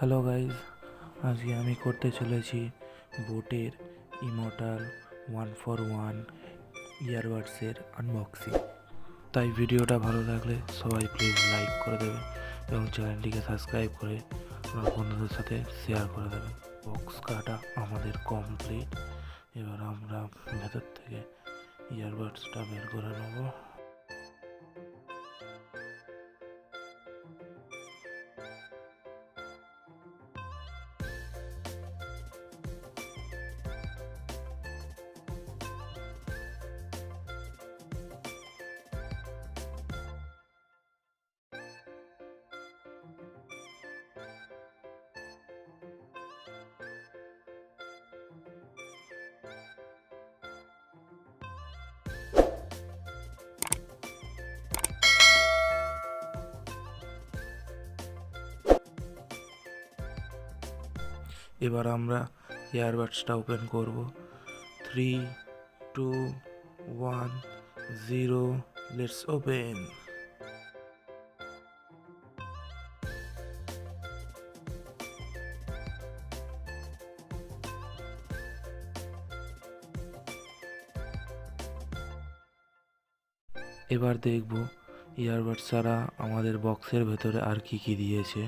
Hello guys, আজকে আমি করতে চলেছি বোটের ইমর্টাল 141 ইয়ারবাডসের আনবক্সিং। তাই ভিডিওটা ভালো লাগলে সবাই প্লিজ লাইক করে দেবে এবং চ্যানেলটিকে সাবস্ক্রাইব করে আমার বন্ধুদের সাথে শেয়ার করে দেবেন। বক্স কাটা আমাদের কমপ্লিট। এবার আমরা ভেতর থেকে ইয়ারবাডসটা বের করে নেবো। এবার আমরা ইয়ারবাডসটা ওপেন করব। 3, 2, 1, 0, লেটস ওপেন। এবার দেখব ইয়ারবাডস ছাড়া আমাদের বক্সের ভেতরে আর কি কি দিয়েছে।